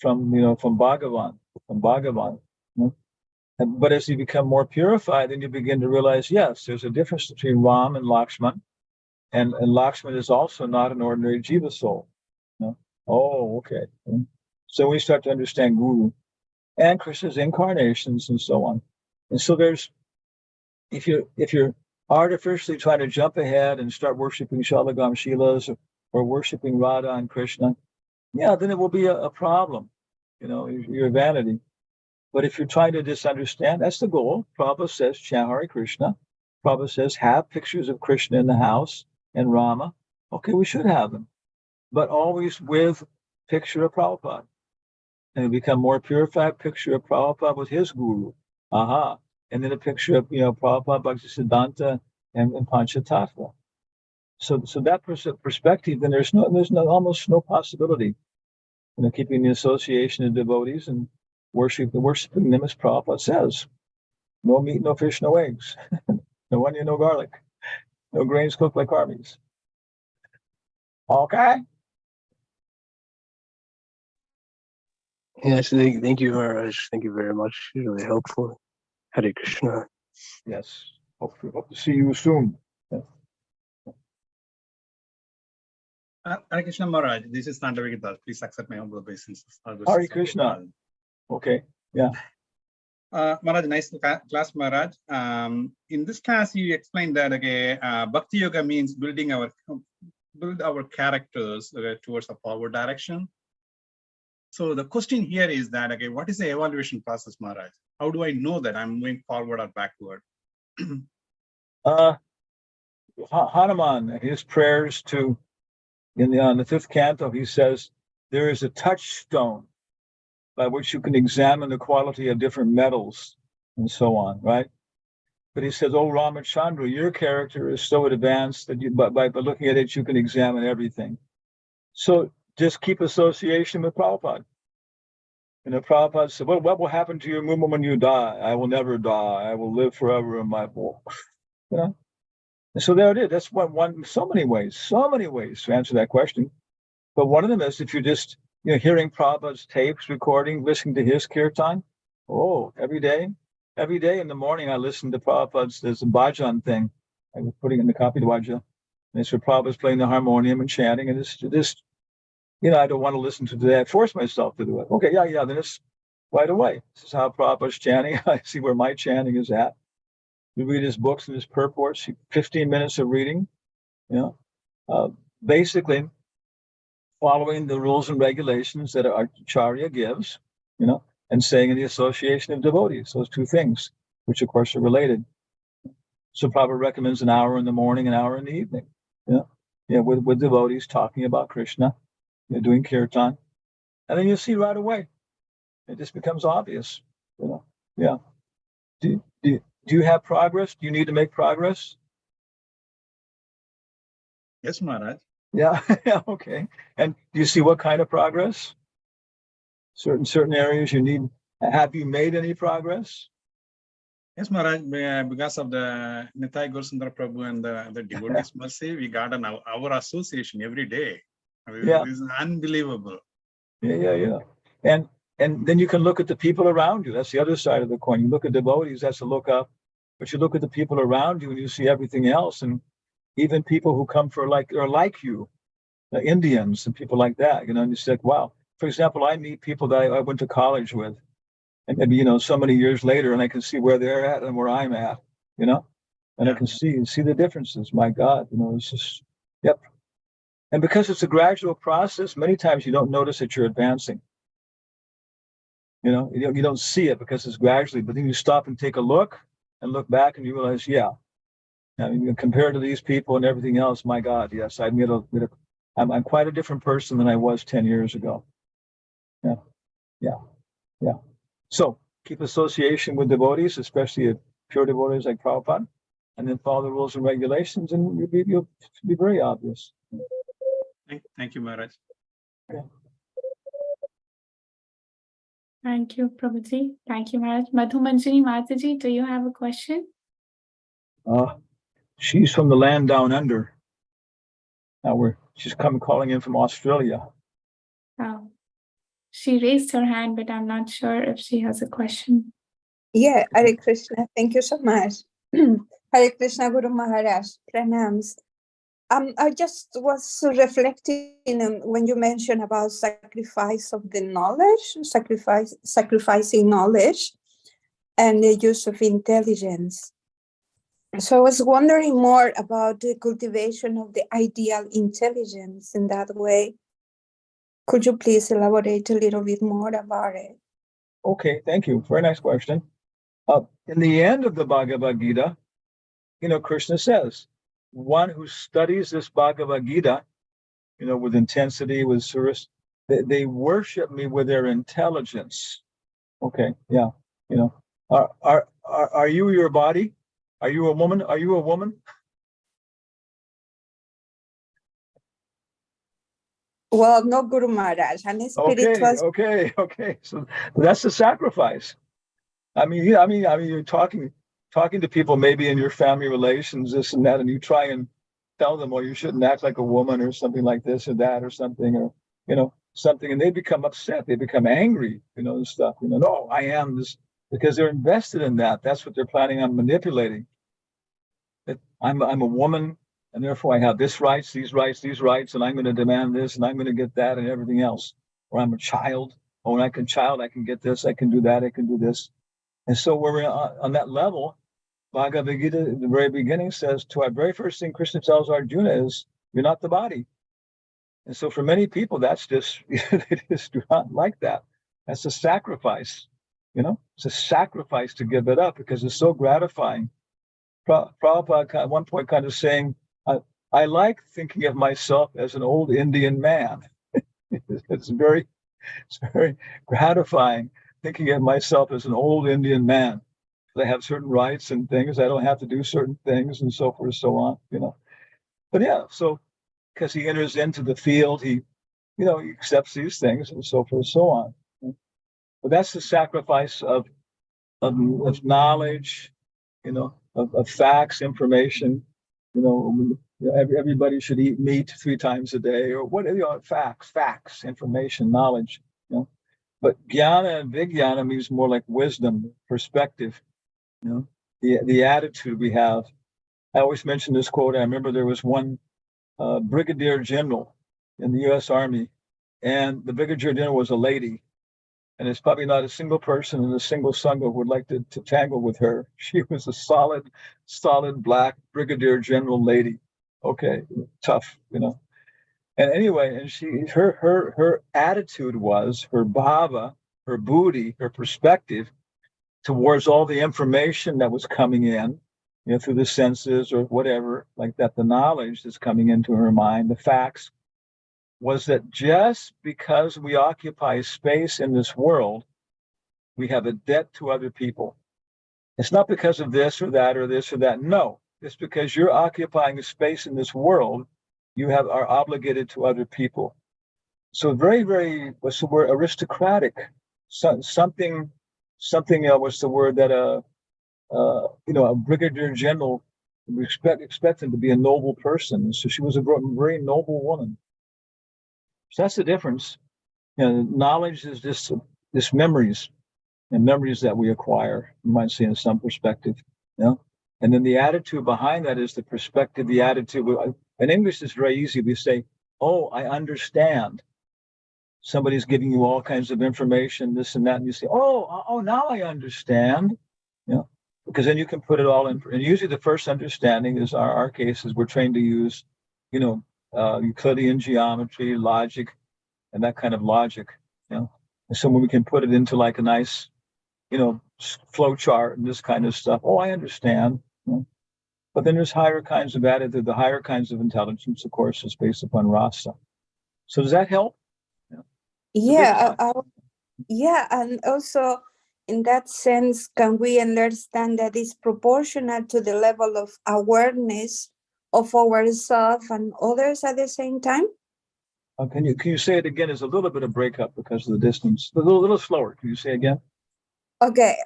Bhagavan. But as you become more purified, then you begin to realize, yes, there's a difference between Ram and Lakshman. And Lakshman is also not an ordinary jiva soul. Oh, okay. So we start to understand Guru and Krishna's incarnations and so on. And so there's, if you're artificially trying to jump ahead and start worshiping Shalagam Shilas or worshiping Radha and Krishna, yeah, then it will be a problem, your vanity. But if you're trying to just understand, that's the goal. Prabhupada says, chant Hare Krishna. Prabhupada says, have pictures of Krishna in the house and Rama. Okay, we should have them, but always with picture of Prabhupada. And we become more purified, picture of Prabhupada with his guru. Aha. And then a picture of, Prabhupada, Bhaktisiddhanta, and Panchatattva. So that perspective, then there's almost no possibility, keeping the association of devotees and worshiping them as Prabhupada says. No meat, no fish, no eggs. No onion, no garlic. No grains cooked like armies. Okay? Yes, thank you, Maharaj. Thank you very much. It's really helpful. Hare Krishna. Yes. Hope to see you soon. Hare Krishna Maharaj, this is Nandavigita. Please accept my humble obeisances. Hare Krishna. Okay, yeah. Maharaj, nice class, Maharaj. In this class, you explained that Bhakti Yoga means build our characters towards a forward direction. So the question here is that, what is the evaluation process, Maharaj? How do I know that I'm moving forward or backward? Hanuman, his prayers on the 5th canto, he says, there is a touchstone by which you can examine the quality of different metals and so on, right? But he says, oh, Ramachandra, your character is so advanced that by looking at it, you can examine everything. So just keep association with Prabhupada. Prabhupada said, well, what will happen to you when you die? I will never die. I will live forever in my book. And so there it is. That's so many ways to answer that question. But one of them is if you're just hearing Prabhupada's tapes, recording, listening to his kirtan. Oh, every day in the morning I listen to Prabhupada's, there's a bhajan thing. I was putting in the copy to Vaja. And it's where Prabhupada's playing the harmonium and chanting, and it's just, I don't want to listen to today. I force myself to do it. Okay, yeah, then it's right away. This is how Prabhupada's chanting. I see where my chanting is at. You read his books and his purports, 15 minutes of reading, basically following the rules and regulations that our Acharya gives, and saying in the association of devotees, those two things, which of course are related. So Prabhupada recommends an hour in the morning, an hour in the evening, with devotees talking about Krishna, doing kirtan. And then you see right away, it just becomes obvious, yeah. Do you have progress? Do you need to make progress? Yes, Maharaj. Yeah, okay. And do you see what kind of progress? Certain areas you need. Have you made any progress? Yes, Maharaj. Because of the Nitai Gaurasundara Prabhu and the devotees mercy, we got our association every day. It is unbelievable. Yeah. And then you can look at the people around you. That's the other side of the coin. You look at devotees, that's a look up. But you look at the people around you and you see everything else. And even people who come for like you, Indians and people like that, and you say, wow, for example, I meet people that I went to college with, and maybe, so many years later, and I can see where they're at and where I'm at, and I can see the differences. My God, it's just, yep. And because it's a gradual process, many times you don't notice that you're advancing. You don't see it because it's gradually, but then you stop and take a look and look back and you realize, yeah, I mean, compared to these people and everything else, my God, yes, I'm quite a different person than I was 10 years ago. Yeah. So keep association with devotees, especially pure devotees like Prabhupada, and then follow the rules and regulations, and you'll be very obvious. Thank you, Maharaj. Yeah. Thank you, Prabhuji. Thank you, Maharaj. Madhu Manjini Mataji, do you have a question? She's from the land down under. She's calling in from Australia. Oh, she raised her hand, but I'm not sure if she has a question. Yeah, Hare Krishna. Thank you so much. Hare Krishna, Guru Maharaj. Pranams. I just was reflecting when you mentioned about sacrifice of the knowledge, sacrificing knowledge, and the use of intelligence. So I was wondering more about the cultivation of the ideal intelligence in that way. Could you please elaborate a little bit more about it? Okay, thank you. Very nice question. In the end of the Bhagavad Gita, Krishna says, one who studies this Bhagavad Gita, with intensity, with service, they worship me with their intelligence. Okay, yeah. Are you your body? Are you a woman? Are you a woman? Well, no, Guru Maharaj. I'm spiritual. Okay. So that's the sacrifice. I mean, you're talking to people maybe in your family relations, this and that, and you try and tell them, well, you shouldn't act like a woman or something like this or that or something, or something, and they become upset, they become angry, and stuff. No, I am this, because they're invested in that. That's what they're planning on manipulating. That I'm a woman, and therefore I have these rights, and I'm going to demand this, and I'm going to get that, and everything else. Or I'm a child. Oh, when I can get this, I can do that, I can do this. And so where we're on that level, Bhagavad Gita at the very beginning says, to our very first thing Krishna tells Arjuna is, you're not the body. And so for many people, that's just, they just do not like that. That's a sacrifice, it's a sacrifice to give it up because it's so gratifying. Prabhupada at one point kind of saying, I like thinking of myself as an old Indian man. It's very gratifying thinking of myself as an old Indian man. I have certain rights and things. I don't have to do certain things and so forth and so on, But yeah, so because he enters into the field, he accepts these things and so forth and so on. But that's the sacrifice of knowledge, of facts, information. Everybody should eat meat 3 times a day, or what? Facts, information, knowledge. But jnana and vijnana means more like wisdom, perspective. The attitude we have. I always mention this quote. I remember there was one brigadier general in the U.S. Army, and the brigadier general was a lady. And it's probably not a single person in a single sangha would like to tangle with her. She was a solid black brigadier general lady. Okay, tough, And anyway, and her attitude was, her bhava, her buddhi, her perspective towards all the information that was coming in, through the senses or whatever, like that, the knowledge that's coming into her mind, the facts, was that just because we occupy space in this world, we have a debt to other people. It's not because of this or that or this or that. No, it's because you're occupying a space in this world, you are obligated to other people. So very, very, what's the word? Aristocratic. Something. What's the word that a brigadier general we expect him to be a noble person. So she was a very noble woman. So that's the difference. Knowledge is just memories, and memories that we acquire, you might say, in some perspective. And then the attitude behind that is the perspective, the attitude. In English, it's very easy. We say, oh, I understand. somebody's giving you all kinds of information, this and that, and you say, oh, now I understand. Because then you can put it all in. And usually the first understanding is our cases, we're trained to use, Euclidean geometry, logic, and that kind of logic. And so when we can put it into like a nice, flow chart and this kind of stuff. Oh, I understand. But then there's higher kinds of attitude. The higher kinds of intelligence, of course, is based upon rasa. So does that help? Yeah, yeah, and also in that sense, can we understand that it's proportional to the level of awareness of ourselves and others at the same time? Can you say it again? There's a little bit of breakup because of the distance. A little slower. Can you say again? Okay,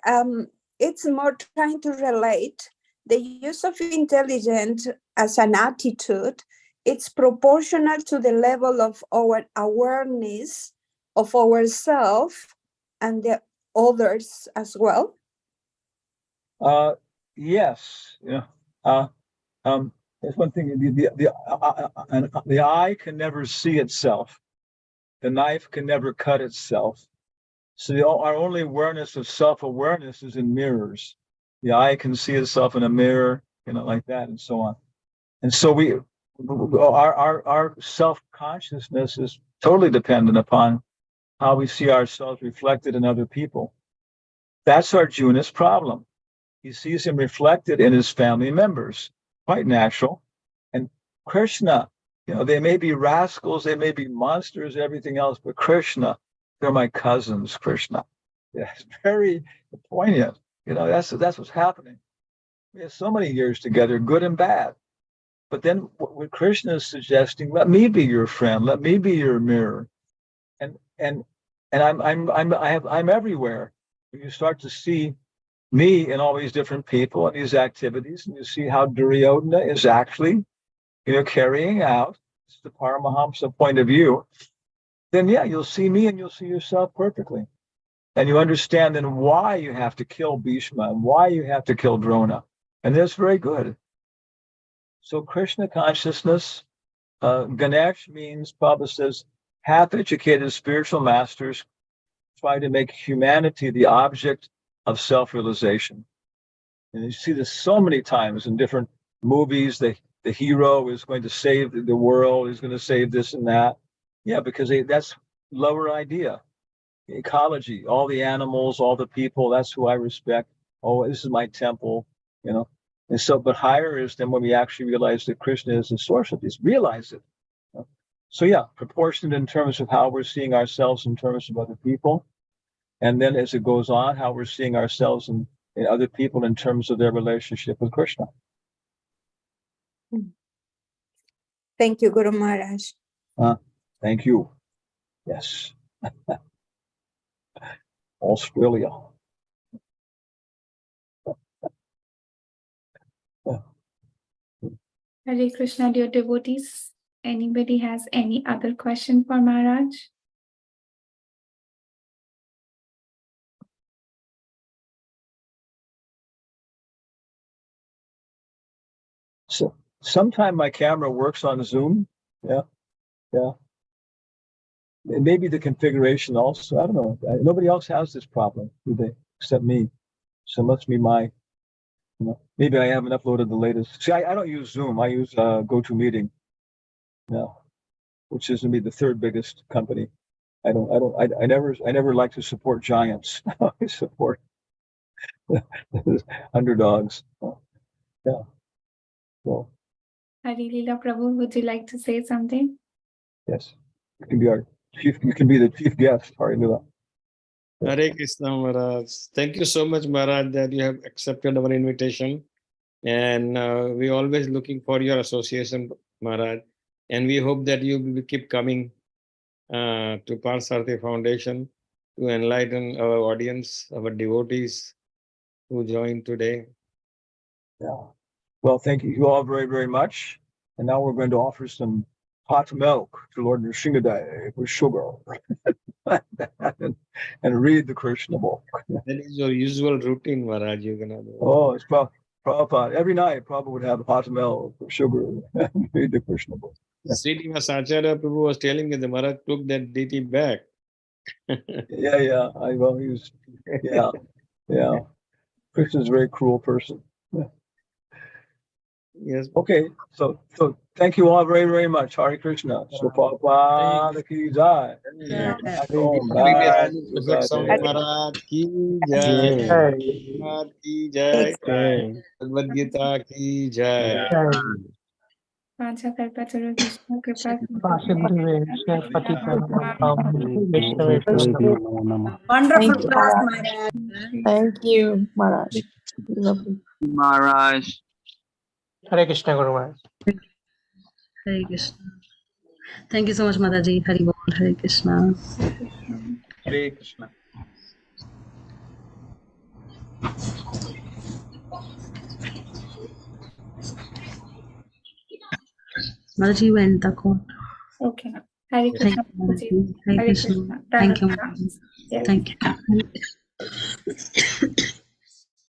it's more trying to relate the use of intelligence as an attitude. It's proportional to the level of our awareness of ourselves and the others as well. Yes. There's one thing. The eye can never see itself. The knife can never cut itself. So our only awareness of self-awareness is in mirrors. The eye can see itself in a mirror, like that, and so on. And so our self-consciousness is totally dependent upon how we see ourselves reflected in other people. That's Arjuna's problem. He sees him reflected in his family members. Quite natural. And Krishna, they may be rascals, they may be monsters, everything else, but Krishna, they're my cousins, Krishna. Yeah, it's very poignant. That's what's happening. We have so many years together, good and bad. But then what Krishna is suggesting, let me be your friend, let me be your mirror. And I'm everywhere. You start to see me in all these different people and these activities, and you see how Duryodhana is actually, carrying out the Paramahamsa point of view. Then you'll see me and you'll see yourself perfectly. And you understand then why you have to kill Bhishma and why you have to kill Drona. And that's very good. So Krishna consciousness, Ganesh means, Prabhupada says, half-educated spiritual masters try to make humanity the object of self-realization. And you see this so many times in different movies. The hero is going to save the world, he's going to save this and that. Yeah, because that's lower idea. Ecology, all the animals, all the people, that's who I respect. Oh, this is my temple, And so, but higher is then when we actually realize that Krishna is the source of this, realize it. So proportionate in terms of how we're seeing ourselves in terms of other people. And then as it goes on, how we're seeing ourselves in other people in terms of their relationship with Krishna. Thank you, Guru Maharaj. Thank you. Yes. Australia. Hare Krishna, dear devotees. Anybody has any other question for Maharaj? So sometime my camera works on Zoom. Yeah. Maybe the configuration also. I don't know. Nobody else has this problem, do they? Except me. So it must be my. Maybe I haven't uploaded the latest. See, I don't use Zoom. I use GoToMeeting. Which is to me the third biggest company. I never like to support giants. I support underdogs. Yeah. So. Hare Leela Prabhu, would you like to say something? Yes, you can be our chief. You can be the chief guest. Hare Leela. Hare Krishna Maharaj. Thank you so much, Maharaj, that you have accepted our invitation. And we're always looking for your association, Maharaj. And we hope that you will keep coming to ParthSarthi Foundation to enlighten our audience, our devotees who joined today. Yeah. Well, thank you all very, very much. And now we're going to offer some hot milk to Lord Nrsingadev with sugar and read the Krishna book. That is your usual routine, Maharaj. You're gonna do. Oh, it's Prabhupada. Every night, Prabhupada would have hot milk with sugar and read the Krishna book. Srinivas Acharya Prabhu was telling me the Maharaj took that deity back. Yeah. I will use. Yeah. Krishna's a very cruel person. Yeah. Yes. Okay, so thank you all very, very much. Hare Krishna. So Prabhupada ki jai. Back home, back to Swami Radhe. Maharaj ki jai. Maharaj ki jai. Bhagavad Gita ki jai. Pancha Kalpa Turu Vishnu Kripa Namo Namah. Wonderful Thank you, class, Maharaj. Maharaj. Thank you, Maharaj. Lovely. Maharaj. Hare Krishna, Guru Maharaj. Hare Krishna. Thank you so much, Mataji. Hari Bol. Hare Krishna. Hare Krishna. Mataji, you end the call. Okay. Hare Thank Krishna. you, Mataji. Hare Hare Krishna. Krishna. Thank you, Done. Mataji. Yes. Thank you.